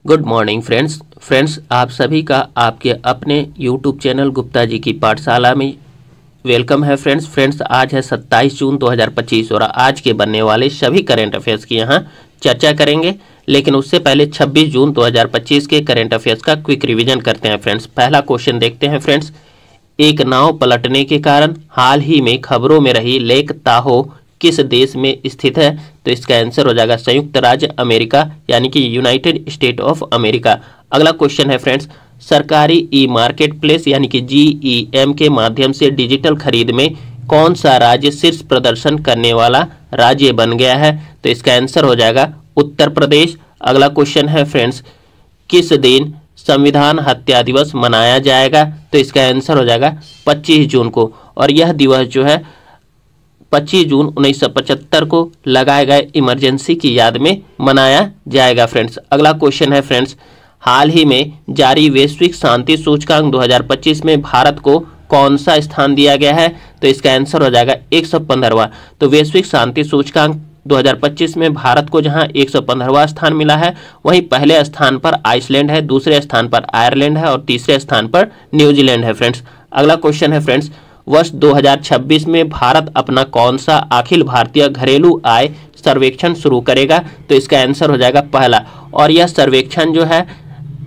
Good morning friends आप सभी का आपके अपने यूट्यूब चैनल गुप्ता जी की पाठशाला में वेलकम है। फ्रेंड्स आज है 27 जून 2025 और आज के बनने वाले सभी करंट अफेयर्स की यहाँ चर्चा करेंगे। लेकिन उससे पहले 26 जून 2025 के करंट अफेयर्स का क्विक रिवीजन करते हैं। फ्रेंड्स पहला क्वेश्चन देखते हैं। फ्रेंड्स, एक नाव पलटने के कारण हाल ही में खबरों में रही लेक ताहो किस देश में स्थित है? तो इसका आंसर हो जाएगा संयुक्त राज्य अमेरिका यानी कि यूनाइटेड स्टेट ऑफ अमेरिका। अगला क्वेश्चन है फ्रेंड्स, सरकारी ई मार्केट प्लेस यानी कि GEM के माध्यम से डिजिटल खरीद में कौन सा राज्य शीर्ष प्रदर्शन करने वाला राज्य बन गया है? तो इसका आंसर हो जाएगा उत्तर प्रदेश। अगला क्वेश्चन है फ्रेंड्स, किस दिन संविधान हत्या दिवस मनाया जाएगा? तो इसका आंसर हो जाएगा 25 जून को। और यह दिवस जो है 25 जून 1975 को लगाए गए इमरजेंसी की याद में मनाया जाएगा। फ्रेंड्स अगला क्वेश्चन है फ्रेंड्स, हाल ही में जारी वैश्विक शांति सूचकांक 2025 में भारत को कौन सा स्थान दिया गया है? तो इसका आंसर हो जाएगा 115वां। तो वैश्विक शांति सूचकांक 2025 में भारत को जहां 115वां स्थान मिला है, वहीं पहले स्थान पर आइसलैंड है, दूसरे स्थान पर आयरलैंड है और तीसरे स्थान पर न्यूजीलैंड है। फ्रेंड्स अगला क्वेश्चन है फ्रेंड्स, वर्ष 2026 में भारत अपना कौन सा अखिल भारतीय घरेलू आय सर्वेक्षण शुरू करेगा? तो इसका आंसर हो जाएगा पहला। और यह सर्वेक्षण जो है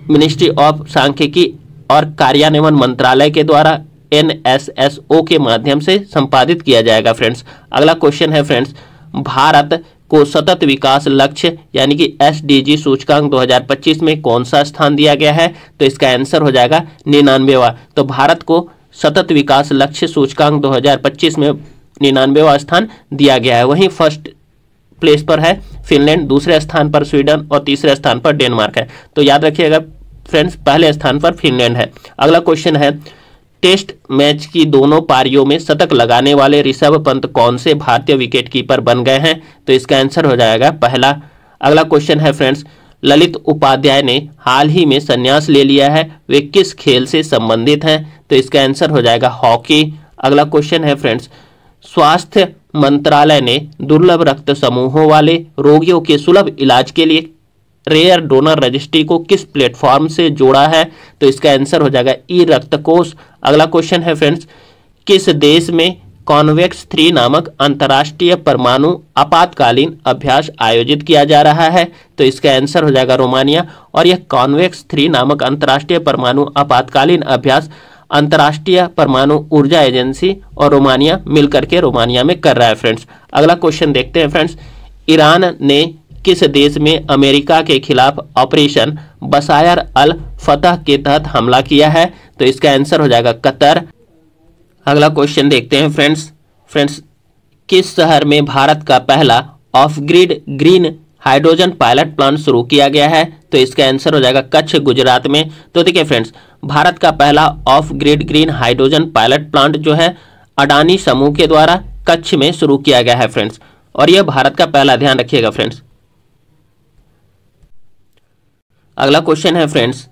मिनिस्ट्री ऑफ सांख्यिकी और कार्यान्वयन मंत्रालय के द्वारा NSSO के माध्यम से संपादित किया जाएगा। फ्रेंड्स अगला क्वेश्चन है फ्रेंड्स, भारत को सतत विकास लक्ष्य यानी कि SDG सूचकांक 2025 में कौन सा स्थान दिया गया है? तो इसका आंसर हो जाएगा 99वां। तो भारत को सतत विकास लक्ष्य सूचकांक 2025 में 99वां स्थान दिया गया है। वहीं फर्स्ट प्लेस पर है फिनलैंड, दूसरे स्थान पर स्वीडन और तीसरे स्थान पर डेनमार्क है। तो याद रखिएगा फ्रेंड्स, पहले स्थान पर फिनलैंड है। अगला क्वेश्चन है, टेस्ट मैच की दोनों पारियों में शतक लगाने वाले ऋषभ पंत कौन से भारतीय विकेटकीपर बन गए हैं? तो इसका आंसर हो जाएगा पहला। अगला क्वेश्चन है फ्रेंड्स, ललित उपाध्याय ने हाल ही में संन्यास ले लिया है, वे किस खेल से संबंधित हैं? तो इसका आंसर हो जाएगा हॉकी। अगला क्वेश्चन है फ्रेंड्स, स्वास्थ्य मंत्रालय ने दुर्लभ रक्त समूहों वाले रोगियों के सुलभ इलाज के लिए रेयर डोनर रजिस्ट्री को किस प्लेटफॉर्म से जोड़ा है? तो इसका आंसर हो जाएगा ई रक्त कोष। अगला क्वेश्चन है फ्रेंड्स, किस देश में कॉन्वेक्स 3 नामक अंतर्राष्ट्रीय परमाणु आपातकालीन अभ्यास आयोजित किया जा रहा है? तो इसका आंसर हो जाएगा रोमानिया। और यह कॉन्वेक्स 3 नामक अंतर्राष्ट्रीय परमाणु आपातकालीन अभ्यास अंतर्राष्ट्रीय परमाणु ऊर्जा एजेंसी और रोमानिया मिलकर के रोमानिया में कर रहा है। फ्रेंड्स अगला क्वेश्चन देखते हैं फ्रेंड्स, ईरान ने किस देश में अमेरिका के खिलाफ ऑपरेशन बसायर अल फतह के तहत हमला किया है? तो इसका आंसर हो जाएगा कतर। अगला क्वेश्चन देखते हैं फ्रेंड्स, किस शहर में भारत का पहला of grid green hydrogen pilot plant शुरू किया गया है? तो इसका आंसर हो जाएगा कच्छ, गुजरात में। तो देखिए फ्रेंड्स, भारत का पहला of grid green hydrogen pilot plant जो है अडानी समूह के द्वारा कच्छ में शुरू किया गया है। फ्रेंड्स और यह भारत का पहला, ध्यान रखिएगा फ्रेंड्स। अगला क्वेश्चन है फ्रेंड्स,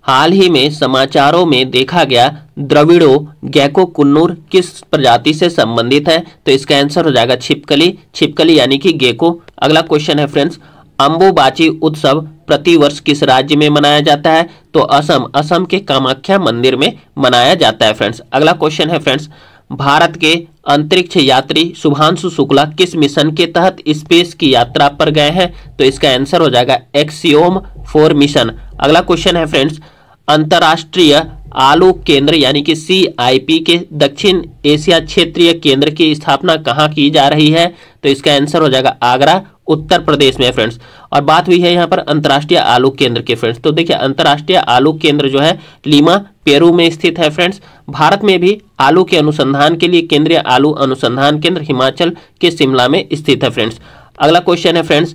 हाल ही में समाचारों में देखा गया द्रविड़ो गैको कुन्नूर किस प्रजाति से संबंधित है? तो इसका आंसर हो जाएगा छिपकली यानी कि गेको। अगला क्वेश्चन है फ्रेंड्स, अंबुबाची उत्सव प्रतिवर्ष किस राज्य में मनाया जाता है? तो असम के कामाख्या मंदिर में मनाया जाता है। फ्रेंड्स अगला क्वेश्चन है फ्रेंड्स, भारत के अंतरिक्ष यात्री शुभांशु शुक्ला किस मिशन के तहत स्पेस की यात्रा पर गए हैं? तो इसका आंसर हो जाएगा एक्सियोम 4 मिशन। अगला क्वेश्चन है फ्रेंड्स, अंतर्राष्ट्रीय आलू केंद्र यानी कि CIP के दक्षिण एशिया क्षेत्रीय केंद्र की स्थापना कहाँ की जा रही है? तो इसका आंसर हो जाएगा आगरा, उत्तर प्रदेश में। फ्रेंड्स और बात हुई है यहाँ पर अंतर्राष्ट्रीय आलू केंद्र के। फ्रेंड्स तो देखिए अंतर्राष्ट्रीय आलू केंद्र जो है लीमा पेरू में स्थित है। फ्रेंड्स भारत में भी आलू के अनुसंधान के लिए केंद्रीय आलू अनुसंधान केंद्र हिमाचल के शिमला में स्थित है। फ्रेंड्स अगला क्वेश्चन है फ्रेंड्स,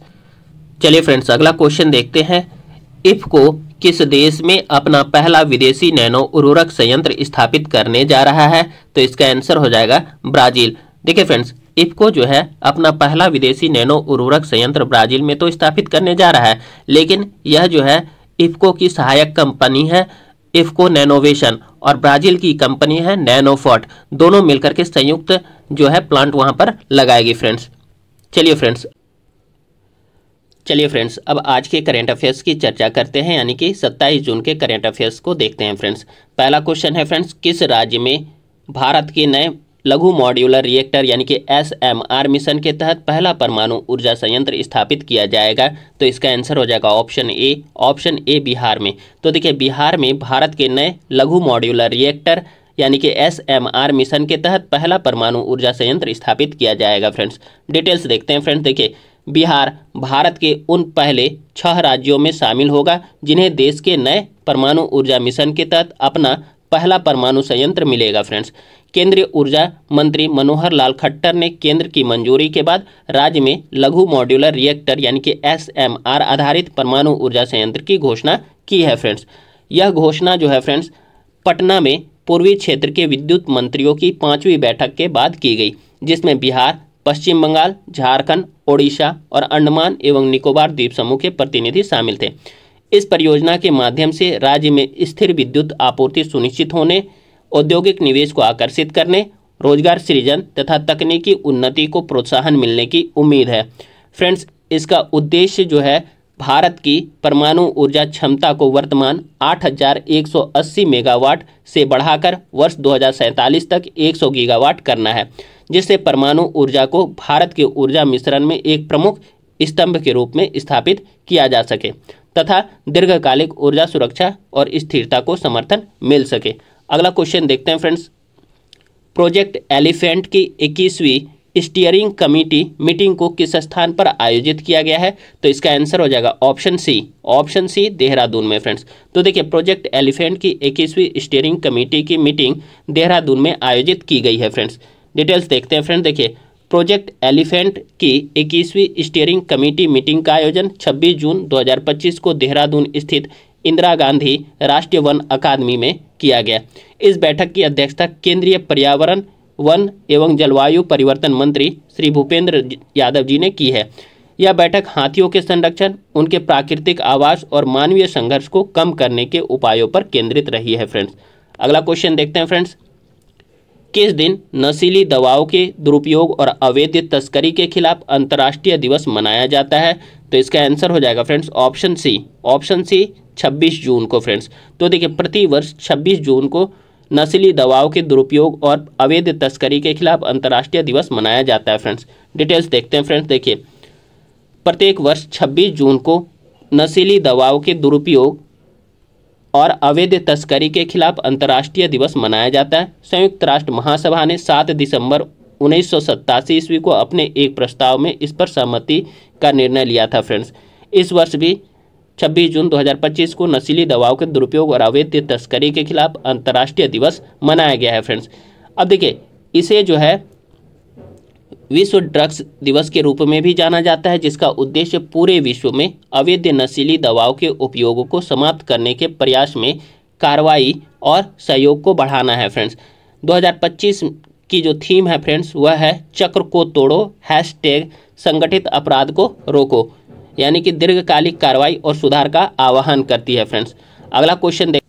चलिए फ्रेंड्स अगला क्वेश्चन देखते हैं, इफ्को किस देश में अपना पहला विदेशी नैनो उर्वरक संयंत्र स्थापित करने जा रहा है? तो इसका आंसर हो जाएगा ब्राजील। देखिए फ्रेंड्स, इफ्को जो है अपना पहला विदेशी नैनो उर्वरक संयंत्र ब्राजील में तो स्थापित करने जा रहा है, लेकिन यह जो है इफ्को की सहायक कंपनी है इफ्को नैनोवेशन और ब्राजील की कंपनी है नैनोफॉट, दोनों मिलकर के संयुक्त जो है प्लांट वहां पर लगाएगी। फ्रेंड्स चलिए फ्रेंड्स चलिए फ्रेंड्स, अब आज के करंट अफेयर्स की चर्चा करते हैं, यानी कि 27 जून के करंट अफेयर्स को देखते हैं फ्रेंड्स। पहला क्वेश्चन है फ्रेंड्स, किस राज्य में भारत के नए लघु मॉड्यूलर रिएक्टर यानी कि SMR मिशन के तहत पहला परमाणु ऊर्जा संयंत्र स्थापित किया जाएगा? तो इसका आंसर हो जाएगा ऑप्शन ए बिहार में। तो देखिए, बिहार में भारत के नए लघु मॉड्यूलर रिएक्टर यानी कि SMR मिशन के तहत पहला परमाणु ऊर्जा संयंत्र स्थापित किया जाएगा फ्रेंड्स। डिटेल्स देखते हैं फ्रेंड्स। देखिए, बिहार भारत के उन पहले 6 राज्यों में शामिल होगा जिन्हें देश के नए परमाणु ऊर्जा मिशन के तहत अपना पहला परमाणु संयंत्र मिलेगा फ्रेंड्स। केंद्रीय ऊर्जा मंत्री मनोहर लाल खट्टर ने केंद्र की मंजूरी के बाद राज्य में लघु मॉड्यूलर रिएक्टर यानी कि SMR आधारित परमाणु ऊर्जा संयंत्र की घोषणा की है फ्रेंड्स। यह घोषणा जो है फ्रेंड्स, पटना में पूर्वी क्षेत्र के विद्युत मंत्रियों की 5वीं बैठक के बाद की गई, जिसमें बिहार, पश्चिम बंगाल, झारखंड, ओडिशा और अंडमान एवं निकोबार द्वीप समूह के प्रतिनिधि शामिल थे। इस परियोजना के माध्यम से राज्य में स्थिर विद्युत आपूर्ति सुनिश्चित होने, औद्योगिक निवेश को आकर्षित करने, रोजगार सृजन तथा तकनीकी उन्नति को प्रोत्साहन मिलने की उम्मीद है फ्रेंड्स। इसका उद्देश्य जो है, भारत की परमाणु ऊर्जा क्षमता को वर्तमान 8180 मेगावाट से बढ़ाकर वर्ष 2047 तक 100 गीगावाट करना है, जिससे परमाणु ऊर्जा को भारत के ऊर्जा मिश्रण में एक प्रमुख स्तंभ के रूप में स्थापित किया जा सके तथा दीर्घकालिक ऊर्जा सुरक्षा और स्थिरता को समर्थन मिल सके। अगला क्वेश्चन देखते हैं फ्रेंड्स। प्रोजेक्ट एलिफेंट की 21वीं स्टीयरिंग कमेटी मीटिंग को किस स्थान पर आयोजित किया गया है? तो इसका आंसर हो जाएगा ऑप्शन सी देहरादून में फ्रेंड्स। तो देखिए, प्रोजेक्ट एलिफेंट की 21वीं स्टीयरिंग कमेटी की मीटिंग देहरादून में आयोजित की गई है फ्रेंड्स। डिटेल्स देखते हैं फ्रेंड्स। देखिए, प्रोजेक्ट एलिफेंट की 21वीं स्टीयरिंग कमेटी मीटिंग का आयोजन 26 जून 2025 को देहरादून स्थित इंदिरा गांधी राष्ट्रीय वन अकादमी में किया गया। इस बैठक की अध्यक्षता केंद्रीय पर्यावरण, वन एवं जलवायु परिवर्तन मंत्री श्री भूपेंद्र यादव जी ने की है। यह बैठक हाथियों के संरक्षण, उनके प्राकृतिक आवास और मानवीय संघर्ष को कम करने के उपायों पर केंद्रित रही है फ्रेंड्स। अगला क्वेश्चन देखते हैं फ्रेंड्स। किस दिन नशीली दवाओं के दुरुपयोग और अवैध तस्करी के खिलाफ अंतर्राष्ट्रीय दिवस मनाया जाता है? तो इसका आंसर हो जाएगा फ्रेंड्स ऑप्शन सी 26 जून को फ्रेंड्स। तो देखिए, प्रतिवर्ष 26 जून को नशीली दवाओं के दुरुपयोग और अवैध तस्करी के खिलाफ अंतर्राष्ट्रीय दिवस मनाया जाता है फ्रेंड्स। डिटेल्स देखते हैं फ्रेंड्स। देखिए, प्रत्येक वर्ष 26 जून को नशीली दवाओं के दुरुपयोग और अवैध तस्करी के खिलाफ अंतर्राष्ट्रीय दिवस मनाया जाता है। संयुक्त राष्ट्र महासभा ने 7 दिसंबर 1987 ईस्वी को अपने एक प्रस्ताव में इस पर सहमति का निर्णय लिया था फ्रेंड्स। इस वर्ष भी 26 जून 2025 को नशीली दवाओं के दुरुपयोग और अवैध तस्करी के खिलाफ अंतर्राष्ट्रीय दिवस मनाया गया है फ्रेंड्स। अब देखिए, इसे जो है विश्व ड्रग्स दिवस के रूप में भी जाना जाता है, जिसका उद्देश्य पूरे विश्व में अवैध नशीली दवाओं के उपयोग को समाप्त करने के प्रयास में कार्रवाई और सहयोग को बढ़ाना है फ्रेंड्स। 2025 की जो थीम है फ्रेंड्स, वह है चक्र को तोड़ो, #संगठित अपराध को रोको, यानी कि दीर्घकालिक कार्रवाई और सुधार का आह्वान करती है फ्रेंड्स। अगला क्वेश्चन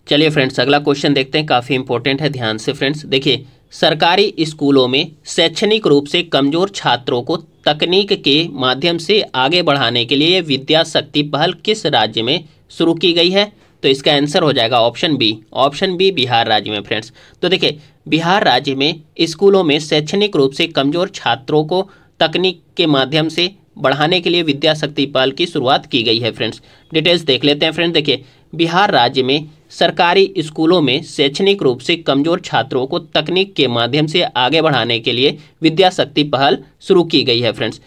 चलिए फ्रेंड्स, अगला क्वेश्चन देखते हैं, काफ़ी इंपॉर्टेंट है, ध्यान से फ्रेंड्स। देखिए, सरकारी स्कूलों में शैक्षणिक रूप से कमजोर छात्रों को तकनीक के माध्यम से आगे बढ़ाने के लिए विद्या शक्ति पहल किस राज्य में शुरू की गई है? तो इसका आंसर हो जाएगा ऑप्शन बी बिहार राज्य में फ्रेंड्स। तो देखिए, बिहार राज्य में स्कूलों में शैक्षणिक रूप से कमजोर छात्रों को तकनीक के माध्यम से बढ़ाने के लिए विद्या शक्ति पहल की शुरुआत की गई है फ्रेंड्स। डिटेल्स देख लेते हैं फ्रेंड्स। देखिए, बिहार राज्य में सरकारी स्कूलों में शैक्षणिक रूप से कमजोर छात्रों को तकनीक के माध्यम से आगे बढ़ाने के लिए विद्या शक्ति पहल शुरू की गई है फ्रेंड्स।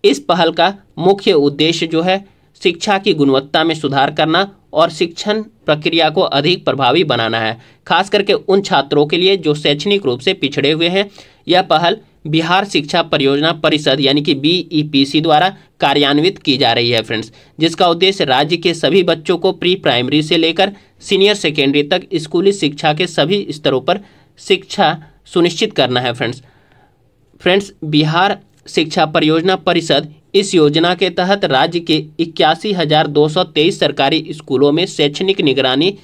इस पहल का मुख्य उद्देश्य जो है, शिक्षा की गुणवत्ता में सुधार करना और शिक्षण प्रक्रिया को अधिक प्रभावी बनाना है, खास करके उन छात्रों के लिए जो शैक्षणिक रूप से पिछड़े हुए हैं। यह पहल बिहार शिक्षा परियोजना परिषद यानी कि BEPC द्वारा कार्यान्वित की जा रही है फ्रेंड्स, जिसका उद्देश्य राज्य के सभी बच्चों को प्री प्राइमरी से लेकर सीनियर सेकेंडरी तक स्कूली शिक्षा के सभी स्तरों पर शिक्षा सुनिश्चित करना है फ्रेंड्स। बिहार शिक्षा परियोजना परिषद इस योजना के तहत राज्य के 81,223 सरकारी स्कूलों में शैक्षणिक निगरानी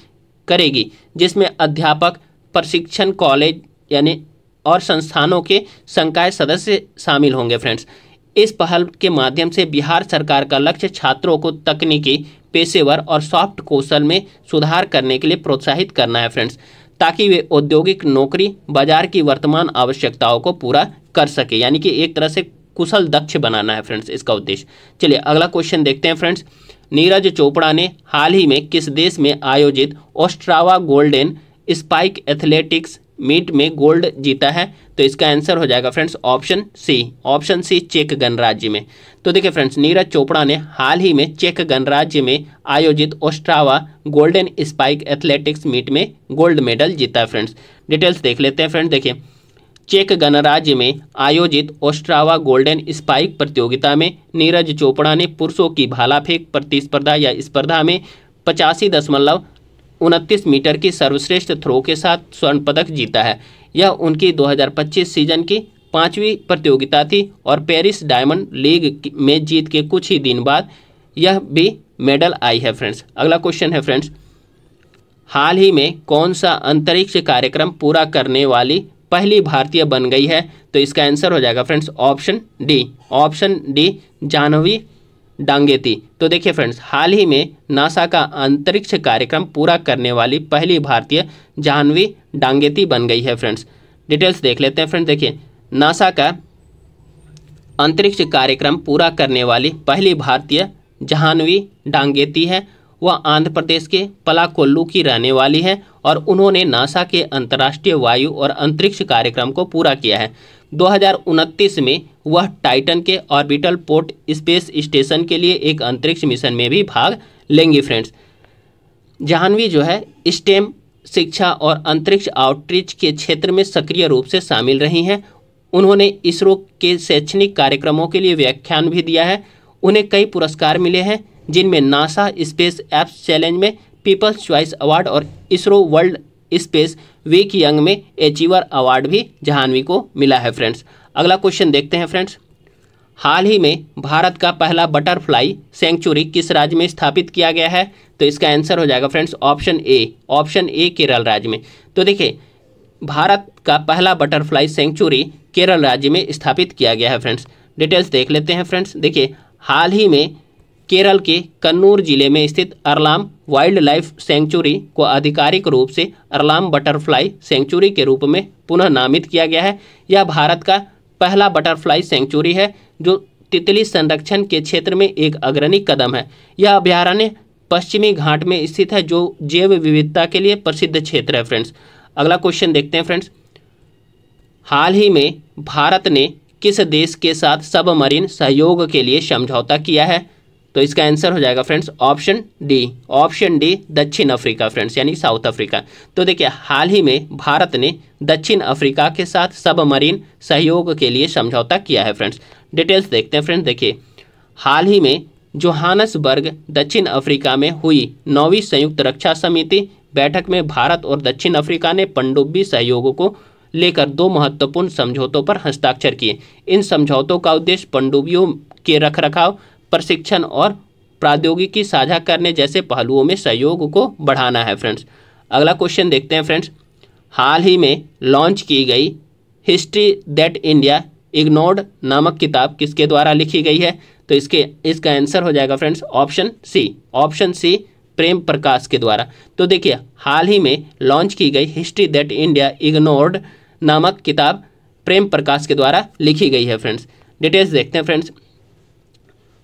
करेगी, जिसमें अध्यापक, प्रशिक्षण कॉलेज यानी और संस्थानों के संकाय सदस्य शामिल होंगे फ्रेंड्स। इस पहल के माध्यम से बिहार सरकार का लक्ष्य छात्रों को तकनीकी, पेशेवर और सॉफ्ट कौशल में सुधार करने के लिए प्रोत्साहित करना है फ्रेंड्स, ताकि वे औद्योगिक नौकरी बाजार की वर्तमान आवश्यकताओं को पूरा कर सके, यानी कि एक तरह से कुशल दक्ष बनाना है फ्रेंड्स इसका उद्देश्य। चलिए अगला क्वेश्चन देखते हैं फ्रेंड्स। नीरज चोपड़ा ने हाल ही में किस देश में आयोजित Ostrava golden spike athletics meet में गोल्ड जीता है? तो इसका आंसर हो जाएगा फ्रेंड्स ऑप्शन सी चेक गणराज्य में। तो देखिए फ्रेंड्स, नीरज चोपड़ा ने हाल ही में चेक गणराज्य में आयोजित Ostrava golden spike athletics meet में गोल्ड मेडल जीता है फ्रेंड्स। डिटेल्स देख लेते हैं फ्रेंड्स। देखिए, चेक गणराज्य में आयोजित ओस्ट्रावा गोल्डन स्पाइक प्रतियोगिता में नीरज चोपड़ा ने पुरुषों की भाला फेंक प्रतिस्पर्धा या स्पर्धा में 85.29 मीटर की सर्वश्रेष्ठ थ्रो के साथ स्वर्ण पदक जीता है। यह उनकी 2025 सीजन की 5वीं प्रतियोगिता थी और पेरिस डायमंड लीग में जीत के कुछ ही दिन बाद यह भी मेडल आई है फ्रेंड्स। अगला क्वेश्चन है फ्रेंड्स, हाल ही में कौन सा अंतरिक्ष कार्यक्रम पूरा करने वाली पहली भारतीय बन गई है? तो इसका आंसर हो जाएगा फ्रेंड्स ऑप्शन डी जाह्नवी डांगेती। तो देखिए फ्रेंड्स, हाल ही में नासा का अंतरिक्ष कार्यक्रम पूरा करने वाली पहली भारतीय जाह्नवी डांगेती बन गई है फ्रेंड्स। डिटेल्स देख लेते हैं फ्रेंड्स। देखिए, नासा का अंतरिक्ष कार्यक्रम पूरा करने वाली पहली भारतीय जाह्नवी डांगेती है। वह आंध्र प्रदेश के पलाकोल्लू की रहने वाली है और उन्होंने नासा के अंतर्राष्ट्रीय वायु और अंतरिक्ष कार्यक्रम को पूरा किया है। 2029 में वह टाइटन के ऑर्बिटल पोर्ट स्पेस स्टेशन के लिए एक अंतरिक्ष मिशन में भी भाग लेंगी फ्रेंड्स। जाह्नवी जो है स्टेम शिक्षा और अंतरिक्ष आउटरीच के क्षेत्र में सक्रिय रूप से शामिल रही हैं। उन्होंने इसरो के शैक्षणिक कार्यक्रमों के लिए व्याख्यान भी दिया है। उन्हें कई पुरस्कार मिले हैं, जिनमें नासा स्पेस एप्स चैलेंज में पीपल्स चॉइस अवार्ड और ISRO world space week young में अचीवर अवार्ड भी जाह्नवी को मिला है फ्रेंड्स। अगला क्वेश्चन देखते हैं फ्रेंड्स, हाल ही में भारत का पहला बटरफ्लाई सेंचुरी किस राज्य में स्थापित किया गया है? तो इसका आंसर हो जाएगा फ्रेंड्स ऑप्शन ए केरल राज्य में। तो देखिए, भारत का पहला बटरफ्लाई सेंचुरी केरल राज्य में स्थापित किया गया है फ्रेंड्स। डिटेल्स देख लेते हैं फ्रेंड्स। देखिए, हाल ही में केरल के कन्नूर जिले में स्थित अरलाम वाइल्ड लाइफ सेंचुरी को आधिकारिक रूप से अरलाम बटरफ्लाई सेंचुरी के रूप में पुनः नामित किया गया है। यह भारत का पहला बटरफ्लाई सेंचुरी है जो तितली संरक्षण के क्षेत्र में एक अग्रणी कदम है। यह अभयारण्य पश्चिमी घाट में स्थित है जो जैव विविधता के लिए प्रसिद्ध क्षेत्र है फ्रेंड्स। अगला क्वेश्चन देखते हैं फ्रेंड्स, हाल ही में भारत ने किस देश के साथ सबमरीन सहयोग के लिए समझौता किया है? तो इसका आंसर हो जाएगा फ्रेंड्स ऑप्शन डी दक्षिण अफ्रीका फ्रेंड्स, यानी साउथ अफ्रीका। तो देखिए, हाल ही में भारत ने दक्षिण अफ्रीका के साथ सबमरीन सहयोग के लिए समझौता किया है फ्रेंड्स। डिटेल्स देखते हैं फ्रेंड्स। देखिए, हाल ही में जोहानसबर्ग दक्षिण अफ्रीका में हुई 9वीं संयुक्त रक्षा समिति बैठक में भारत और दक्षिण अफ्रीका ने पनडुब्बी सहयोग को लेकर 2 महत्वपूर्ण समझौतों पर हस्ताक्षर किए। इन समझौतों का उद्देश्य पनडुब्बियों के रखरखाव, प्रशिक्षण और प्रौद्योगिकी साझा करने जैसे पहलुओं में सहयोग को बढ़ाना है फ्रेंड्स। अगला क्वेश्चन देखते हैं फ्रेंड्स, हाल ही में लॉन्च की गई हिस्ट्री दैट इंडिया इग्नोर्ड नामक किताब किसके द्वारा लिखी गई है? तो इसका आंसर हो जाएगा friends option C Prem Prakash के द्वारा। तो देखिए, हाल ही में लॉन्च की गई हिस्ट्री दैट इंडिया इग्नोर्ड नामक किताब प्रेम प्रकाश के द्वारा लिखी गई है फ्रेंड्स। डिटेल्स देखते हैं फ्रेंड्स,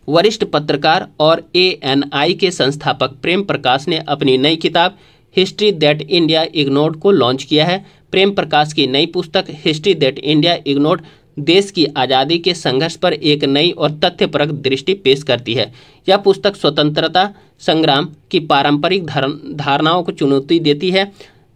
वरिष्ठ पत्रकार और ANI के संस्थापक प्रेम प्रकाश ने अपनी नई किताब हिस्ट्री दैट इंडिया इग्नोर्ड को लॉन्च किया है। प्रेम प्रकाश की नई पुस्तक हिस्ट्री दैट इंडिया इग्नोर्ड देश की आज़ादी के संघर्ष पर एक नई और तथ्यपरक दृष्टि पेश करती है। यह पुस्तक स्वतंत्रता संग्राम की पारंपरिक धारणाओं को चुनौती देती है,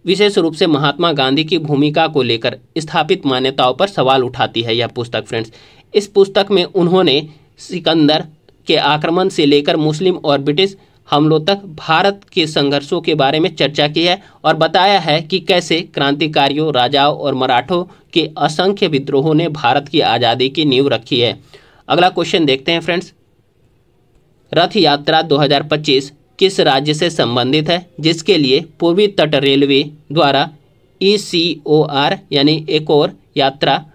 विशेष रूप से महात्मा गांधी की भूमिका को लेकर स्थापित मान्यताओं पर सवाल उठाती है यह पुस्तक फ्रेंड्स। इस पुस्तक में उन्होंने सिकंदर के आक्रमण से लेकर मुस्लिम और ब्रिटिश हमलों तक भारत के संघर्षों के बारे में चर्चा की है और बताया है कि कैसे क्रांतिकारियों, राजाओं और मराठों के असंख्य विद्रोहों ने भारत की आज़ादी की नींव रखी है। अगला क्वेश्चन देखते हैं फ्रेंड्स, रथ यात्रा 2025 किस राज्य से संबंधित है जिसके लिए पूर्वी तट रेलवे द्वारा ECOR यानी एकोर यात्रा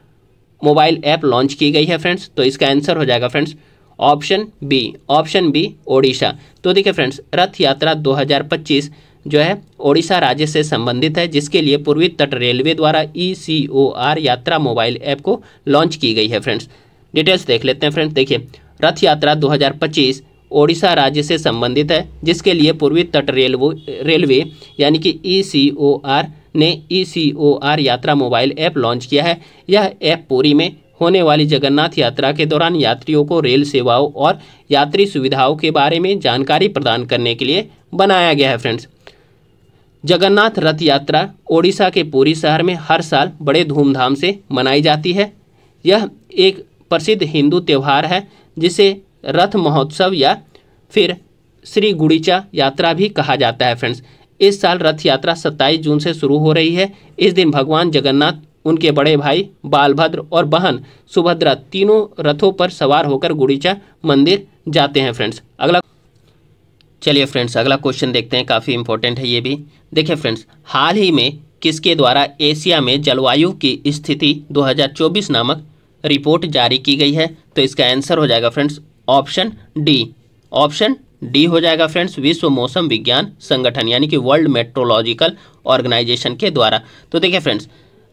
मोबाइल ऐप लॉन्च की गई है फ्रेंड्स? तो इसका आंसर हो जाएगा फ्रेंड्स ऑप्शन बी ओडिशा। तो देखिए फ्रेंड्स, रथ यात्रा 2025 जो है ओडिशा राज्य से संबंधित है, जिसके लिए पूर्वी तट रेलवे द्वारा ECOR यात्रा मोबाइल ऐप को लॉन्च की गई है फ्रेंड्स। डिटेल्स देख लेते हैं फ्रेंड्स। देखिए, रथ यात्रा 2025 ओडिशा राज्य से संबंधित है, जिसके लिए पूर्वी तट रेलवे यानी कि ECOR ने ECOR यात्रा मोबाइल ऐप लॉन्च किया है। यह ऐप पुरी में होने वाली जगन्नाथ यात्रा के दौरान यात्रियों को रेल सेवाओं और यात्री सुविधाओं के बारे में जानकारी प्रदान करने के लिए बनाया गया है फ्रेंड्स। जगन्नाथ रथ यात्रा ओडिशा के पुरी शहर में हर साल बड़े धूमधाम से मनाई जाती है। यह एक प्रसिद्ध हिंदू त्यौहार है, जिसे रथ महोत्सव या फिर श्री गुड़ीचा यात्रा भी कहा जाता है फ्रेंड्स। इस साल रथ यात्रा 27 जून से शुरू हो रही है। इस दिन भगवान जगन्नाथ, उनके बड़े भाई बालभद्र और बहन सुभद्रा तीनों रथों पर सवार होकर गुड़ीचा मंदिर जाते हैं फ्रेंड्स। चलिए फ्रेंड्स, अगला क्वेश्चन देखते हैं, काफ़ी इंपॉर्टेंट है ये भी। देखिए फ्रेंड्स, हाल ही में किसके द्वारा एशिया में जलवायु की स्थिति 2024 नामक रिपोर्ट जारी की गई है? तो इसका आंसर हो जाएगा फ्रेंड्स ऑप्शन डी हो जाएगा फ्रेंड्स, विश्व मौसम विज्ञान संगठन यानी कि वर्ल्ड मेट्रोलॉजिकल ऑर्गेनाइजेशन के द्वारा। तो देखिए फ्रेंड्स,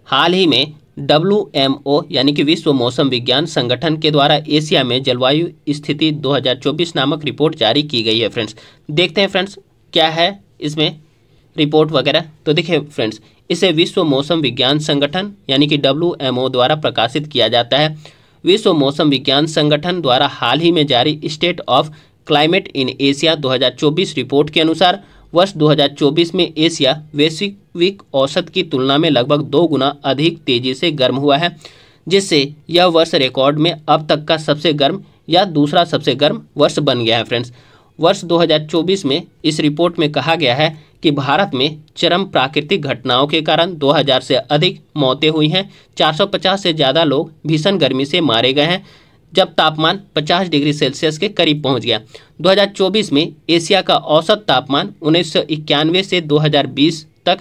हाल ही में WMO यानी कि विश्व मौसम विज्ञान संगठन के द्वारा एशिया में जलवायु स्थिति 2024 नामक रिपोर्ट जारी की गई है फ्रेंड्स। देखते हैं फ्रेंड्स क्या है इसमें रिपोर्ट वगैरह। तो देखिए फ्रेंड्स, इसे विश्व मौसम विज्ञान संगठन यानी कि WMO द्वारा प्रकाशित किया जाता है। विश्व मौसम विज्ञान संगठन द्वारा हाल ही में जारी state of climate in Asia 2024 report के अनुसार वर्ष 2024 में एशिया वैश्विक औसत की तुलना में लगभग 2 गुना अधिक तेजी से गर्म हुआ है, जिससे यह वर्ष रिकॉर्ड में अब तक का सबसे गर्म या दूसरा सबसे गर्म वर्ष बन गया है फ्रेंड्स। वर्ष 2024 में इस रिपोर्ट में कहा गया है कि भारत में चरम प्राकृतिक घटनाओं के कारण 2000 से अधिक मौतें हुई हैं। 450 से ज़्यादा लोग भीषण गर्मी से मारे गए हैं, जब तापमान 50 डिग्री सेल्सियस के करीब पहुंच गया। 2024 में एशिया का औसत तापमान 1991 से 2020 तक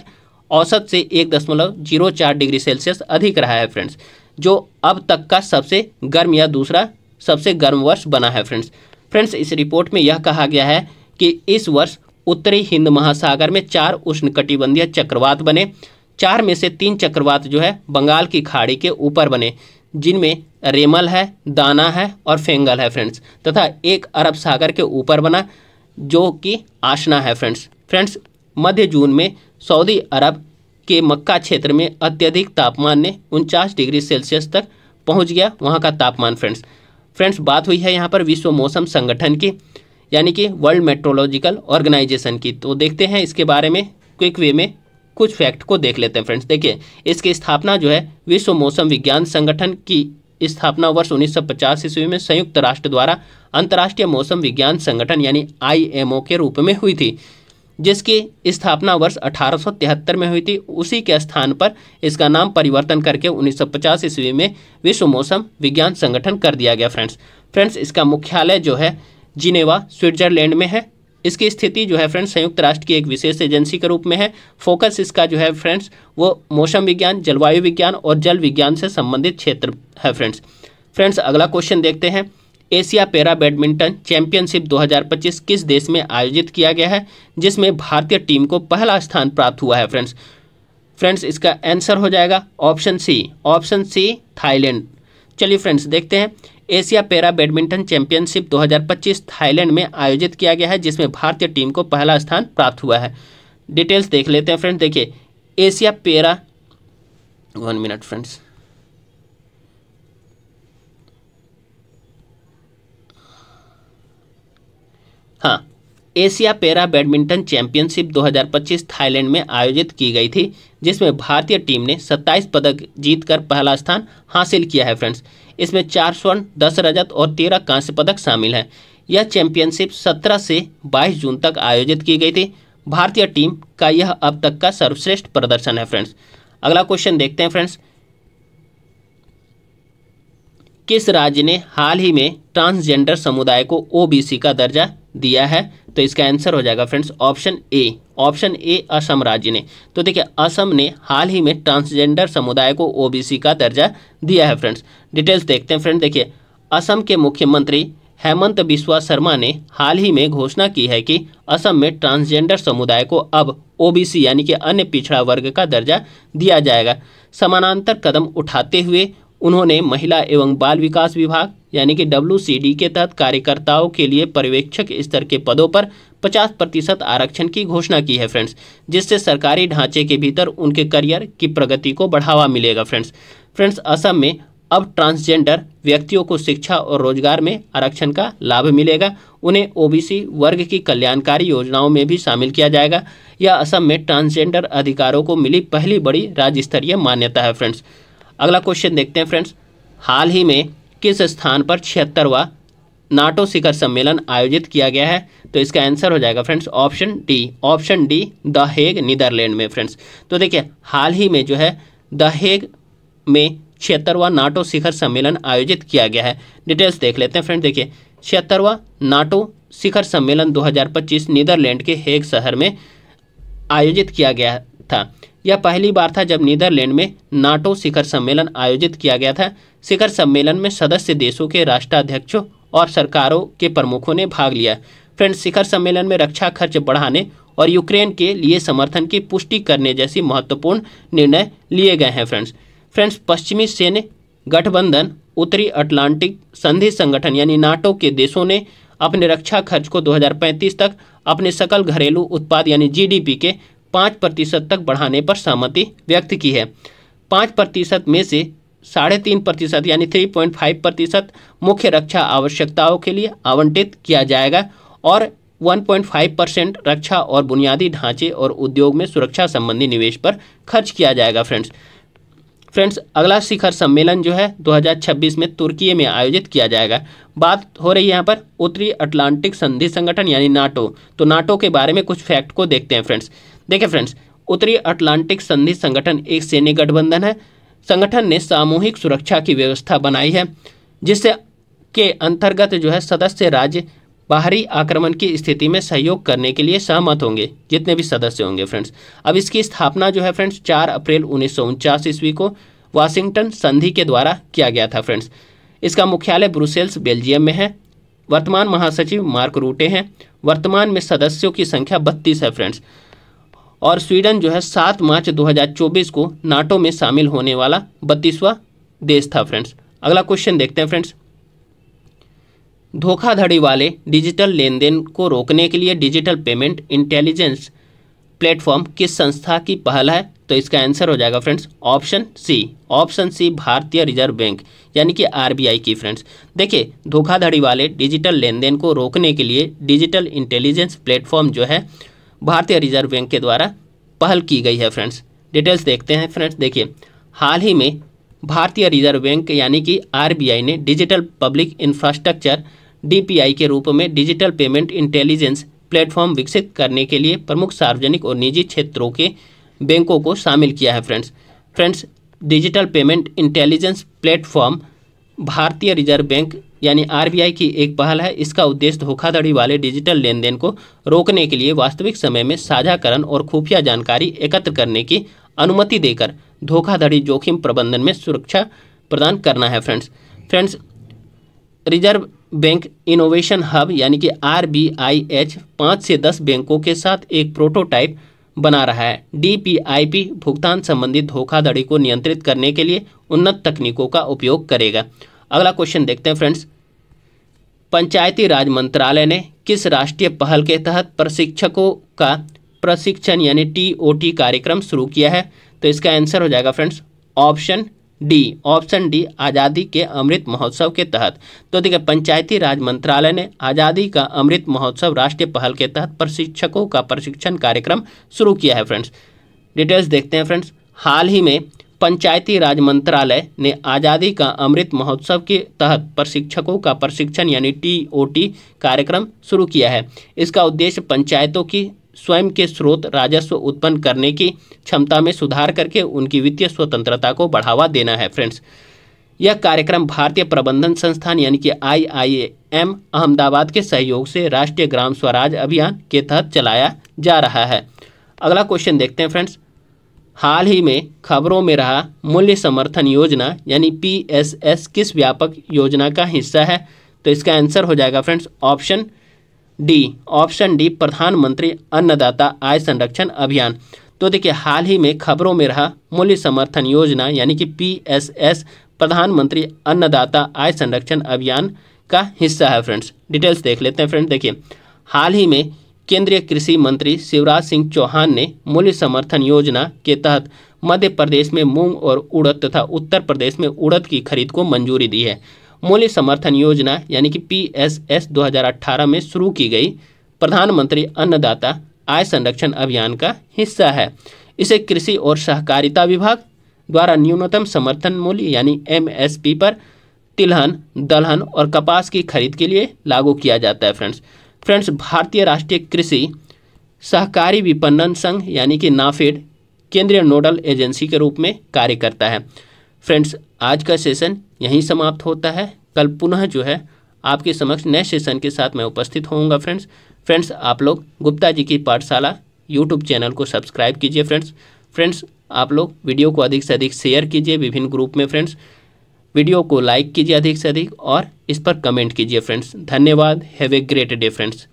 औसत से 1.04 डिग्री सेल्सियस अधिक रहा है फ्रेंड्स, जो अब तक का सबसे गर्म या दूसरा सबसे गर्म वर्ष बना है फ्रेंड्स। इस रिपोर्ट में यह कहा गया है कि इस वर्ष उत्तरी हिंद महासागर में 4 उष्णकटिबंधीय चक्रवात बने। 4 में से 3 चक्रवात जो है बंगाल की खाड़ी के ऊपर बने, जिनमें रेमल है, दाना है और फेंगल है फ्रेंड्स, तथा एक अरब सागर के ऊपर बना जो कि आशना है फ्रेंड्स। मध्य जून में सऊदी अरब के मक्का क्षेत्र में अत्यधिक तापमान ने 49 डिग्री सेल्सियस तक पहुंच गया वहां का तापमान फ्रेंड्स। बात हुई है यहाँ पर विश्व मौसम संगठन की यानी कि वर्ल्ड मेट्रोलॉजिकल ऑर्गेनाइजेशन की। तो देखते हैं इसके बारे में क्विक वे में कुछ फैक्ट को देख लेते हैं फ्रेंड्स। देखिए, इसकी स्थापना जो है विश्व मौसम विज्ञान संगठन की स्थापना वर्ष 1950 ईस्वी में संयुक्त राष्ट्र द्वारा अंतर्राष्ट्रीय मौसम विज्ञान संगठन यानी IMO के रूप में हुई थी, जिसकी स्थापना वर्ष 1873 में हुई थी। उसी के स्थान पर इसका नाम परिवर्तन करके 1950 ईस्वी में विश्व मौसम विज्ञान संगठन कर दिया गया फ्रेंड्स। इसका मुख्यालय जो है जिनेवा स्विट्जरलैंड में है। इसकी स्थिति जो है फ्रेंड्स संयुक्त राष्ट्र की एक विशेष एजेंसी के रूप में है। फोकस इसका जो है फ्रेंड्स वो मौसम विज्ञान, जलवायु विज्ञान और जल विज्ञान से संबंधित क्षेत्र है फ्रेंड्स। अगला क्वेश्चन देखते हैं, एशिया पैरा बैडमिंटन चैंपियनशिप 2025 किस देश में आयोजित किया गया है, जिसमें भारतीय टीम को पहला स्थान प्राप्त हुआ है फ्रेंड्स। इसका आंसर हो जाएगा ऑप्शन सी थाईलैंड। चलिए फ्रेंड्स देखते हैं, Asia para badminton championship 2025 Thailand में आयोजित किया गया है, जिसमें भारतीय टीम को पहला स्थान प्राप्त हुआ है। डिटेल्स देख लेते हैं फ्रेंड्स। देखिए, एशिया पैरा 1 मिनट फ्रेंड्स। हाँ, Asia para badminton championship 2025 Thailand में आयोजित की गई थी, जिसमें भारतीय टीम ने 27 पदक जीतकर पहला स्थान हासिल किया है फ्रेंड्स। इसमें 4 स्वर्ण, 10 रजत और 13 कांस्य पदक शामिल हैं। यह चैंपियनशिप 17 से 22 जून तक आयोजित की गई थी। भारतीय टीम का यह अब तक का सर्वश्रेष्ठ प्रदर्शन है फ्रेंड्स। अगला क्वेश्चन देखते हैं फ्रेंड्स, किस राज्य ने हाल ही में ट्रांसजेंडर समुदाय को OBC का दर्जा दिया है? तो इसका आंसर हो जाएगा फ्रेंड्स ऑप्शन ए असम राज्य ने। तो देखिए असम ने हाल ही में ट्रांसजेंडर समुदाय को ओबीसी का दर्जा दिया है फ्रेंड्स। डिटेल्स देखते हैं फ्रेंड्स। देखिए असम के मुख्यमंत्री हेमंत बिस्वा शर्मा ने हाल ही में घोषणा की है कि असम में ट्रांसजेंडर समुदाय को अब ओबीसी यानी कि अन्य पिछड़ा वर्ग का दर्जा दिया जाएगा। समानांतर कदम उठाते हुए उन्होंने महिला एवं बाल विकास विभाग यानी कि WCD के तहत कार्यकर्ताओं के लिए पर्यवेक्षक स्तर के पदों पर 50% आरक्षण की घोषणा की है फ्रेंड्स, जिससे सरकारी ढांचे के भीतर उनके करियर की प्रगति को बढ़ावा मिलेगा फ्रेंड्स असम में अब ट्रांसजेंडर व्यक्तियों को शिक्षा और रोजगार में आरक्षण का लाभ मिलेगा। उन्हें ओबीसी वर्ग की कल्याणकारी योजनाओं में भी शामिल किया जाएगा। यह असम में ट्रांसजेंडर अधिकारों को मिली पहली बड़ी राज्य स्तरीय मान्यता है फ्रेंड्स। अगला क्वेश्चन देखते हैं फ्रेंड्स। हाल ही में किस स्थान पर 76वां नाटो शिखर सम्मेलन आयोजित किया गया है? तो इसका आंसर हो जाएगा friends option D the Hague Netherland में फ्रेंड्स। तो देखिए हाल ही में जो है द हेग में 76वां नाटो शिखर सम्मेलन आयोजित किया गया है। डिटेल्स देख लेते हैं फ्रेंड्स। देखिए 76वां नाटो शिखर सम्मेलन 2025 नीदरलैंड के हेग शहर में आयोजित किया गया था। यह पहली बार था जब नीदरलैंड में नाटो शिखर सम्मेलन आयोजित किया गया था। शिखर सम्मेलन में सदस्य देशों के राष्ट्राध्यक्षों और सरकारों के प्रमुखों ने भाग लिया। फ्रेंड्स शिखर सम्मेलन में रक्षा खर्च बढ़ाने और यूक्रेन के लिए समर्थन की पुष्टि करने जैसी महत्वपूर्ण निर्णय लिए गए हैं फ्रेंड्स पश्चिमी सैन्य गठबंधन उत्तरी अटलांटिक संधि संगठन यानी नाटो के देशों ने अपने रक्षा खर्च को 2035 तक अपने सकल घरेलू उत्पाद यानी GDP के 5% तक बढ़ाने पर सहमति व्यक्त की है। 5% में से 3.5% यानी 3.5% मुख्य रक्षा आवश्यकताओं के लिए आवंटित किया जाएगा और 1.5% रक्षा और बुनियादी ढांचे और उद्योग में सुरक्षा संबंधी निवेश पर खर्च किया जाएगा फ्रेंड्स अगला शिखर सम्मेलन जो है 2026 में तुर्की में आयोजित किया जाएगा। बात हो रही है यहाँ पर उत्तरी अटलांटिक संधि संगठन यानी नाटो। तो नाटो के बारे में कुछ फैक्ट को देखते हैं फ्रेंड्स। देखिए फ्रेंड्स उत्तरी अटलांटिक संधि संगठन एक सैन्य गठबंधन है। संगठन ने सामूहिक सुरक्षा की व्यवस्था बनाई है जिससे के अंतर्गत जो है सदस्य राज्य बाहरी आक्रमण की स्थिति में सहयोग करने के लिए सहमत होंगे, जितने भी सदस्य होंगे फ्रेंड्स। अब इसकी स्थापना जो है फ्रेंड्स 4 अप्रैल 1949 ईस्वी को वाशिंगटन संधि के द्वारा किया गया था फ्रेंड्स। इसका मुख्यालय ब्रुसेल्स बेल्जियम में है। वर्तमान महासचिव मार्क रूटे हैं। वर्तमान में सदस्यों की संख्या 32 है फ्रेंड्स। और स्वीडन जो है 7 मार्च 2024 को नाटो में शामिल होने वाला 32वां देश था फ्रेंड्स। अगला क्वेश्चन देखते हैं फ्रेंड्स। धोखाधड़ी वाले डिजिटल लेन देन को रोकने के लिए डिजिटल पेमेंट इंटेलिजेंस प्लेटफॉर्म किस संस्था की पहल है? तो इसका आंसर हो जाएगा फ्रेंड्स ऑप्शन सी भारतीय रिजर्व बैंक यानी कि RBI की फ्रेंड्स। देखिए धोखाधड़ी वाले डिजिटल लेन देन को रोकने के लिए डिजिटल इंटेलिजेंस प्लेटफॉर्म जो है भारतीय रिजर्व बैंक के द्वारा पहल की गई है फ्रेंड्स। डिटेल्स देखते हैं फ्रेंड्स। देखिए हाल ही में भारतीय रिजर्व बैंक यानी कि RBI ने डिजिटल पब्लिक इंफ्रास्ट्रक्चर DPI के रूप में डिजिटल पेमेंट इंटेलिजेंस प्लेटफॉर्म विकसित करने के लिए प्रमुख सार्वजनिक और निजी क्षेत्रों के बैंकों को शामिल किया है friends digital payment intelligence platform भारतीय रिजर्व बैंक यानी RBI की एक पहल है। इसका उद्देश्य धोखाधड़ी वाले डिजिटल लेन देन को रोकने के लिए वास्तविक समय में साझाकरण और खुफिया जानकारी एकत्र करने की अनुमति देकर धोखाधड़ी जोखिम प्रबंधन में सुरक्षा प्रदान करना है friends reserve bank innovation hub यानी कि RBIH 5 से 10 बैंकों के साथ एक प्रोटोटाइप बना रहा है। DPIP भुगतान संबंधित धोखाधड़ी को नियंत्रित करने के लिए उन्नत तकनीकों का उपयोग करेगा। अगला क्वेश्चन देखते हैं फ्रेंड्स। पंचायती राज मंत्रालय ने किस राष्ट्रीय पहल के तहत प्रशिक्षकों का प्रशिक्षण यानी TOT कार्यक्रम शुरू किया है? तो इसका आंसर हो जाएगा फ्रेंड्स ऑप्शन डी आज़ादी के अमृत महोत्सव के तहत। तो देखिए पंचायती राज मंत्रालय ने आज़ादी का अमृत महोत्सव राष्ट्रीय पहल के तहत प्रशिक्षकों का प्रशिक्षण कार्यक्रम शुरू किया है फ्रेंड्स। डिटेल्स देखते हैं फ्रेंड्स। हाल ही में पंचायती राज मंत्रालय ने आज़ादी का अमृत महोत्सव के तहत प्रशिक्षकों का प्रशिक्षण यानी TOT कार्यक्रम शुरू किया है। इसका उद्देश्य पंचायतों की स्वयं के स्रोत राजस्व उत्पन्न करने की क्षमता में सुधार करके उनकी वित्तीय स्वतंत्रता को बढ़ावा देना है फ्रेंड्स। यह कार्यक्रम भारतीय प्रबंधन संस्थान यानी कि IIM अहमदाबाद के सहयोग से राष्ट्रीय ग्राम स्वराज अभियान के तहत चलाया जा रहा है। अगला क्वेश्चन देखते हैं फ्रेंड्स, हाल ही में खबरों में रहा मूल्य समर्थन योजना यानी PSS किस व्यापक योजना का हिस्सा है? तो इसका आंसर हो जाएगा फ्रेंड्स ऑप्शन डी प्रधानमंत्री अन्नदाता आय संरक्षण अभियान। तो देखिए, हाल ही में खबरों में रहा मूल्य समर्थन योजना यानी कि PSS प्रधानमंत्री अन्नदाता आय संरक्षण अभियान का हिस्सा है फ्रेंड्स। डिटेल्स देख लेते हैं फ्रेंड्स। देखिए, हाल ही में केंद्रीय कृषि मंत्री शिवराज सिंह चौहान ने मूल्य समर्थन योजना के तहत मध्य प्रदेश में मूंग और उड़द तथा उत्तर प्रदेश में उड़द की खरीद को मंजूरी दी है। मूल्य समर्थन योजना यानी कि PSS 2018 में शुरू की गई प्रधानमंत्री अन्नदाता आय संरक्षण अभियान का हिस्सा है। इसे कृषि और सहकारिता विभाग द्वारा न्यूनतम समर्थन मूल्य यानी MSP पर तिलहन, दलहन और कपास की खरीद के लिए लागू किया जाता है फ्रेंड्स, भारतीय राष्ट्रीय कृषि सहकारी विपणन संघ यानी कि नाफेड केंद्रीय नोडल एजेंसी के रूप में कार्य करता है। फ्रेंड्स, आज का सेशन यहीं समाप्त होता है। कल पुनः जो है आपके समक्ष नए सेशन के साथ मैं उपस्थित होऊंगा फ्रेंड्स। आप लोग गुप्ता जी की पाठशाला यूट्यूब चैनल को सब्सक्राइब कीजिए फ्रेंड्स। आप लोग वीडियो को अधिक से अधिक शेयर कीजिए विभिन्न ग्रुप में फ्रेंड्स। वीडियो को लाइक कीजिए अधिक से अधिक और इस पर कमेंट कीजिए फ्रेंड्स। धन्यवाद। Have a great day friends.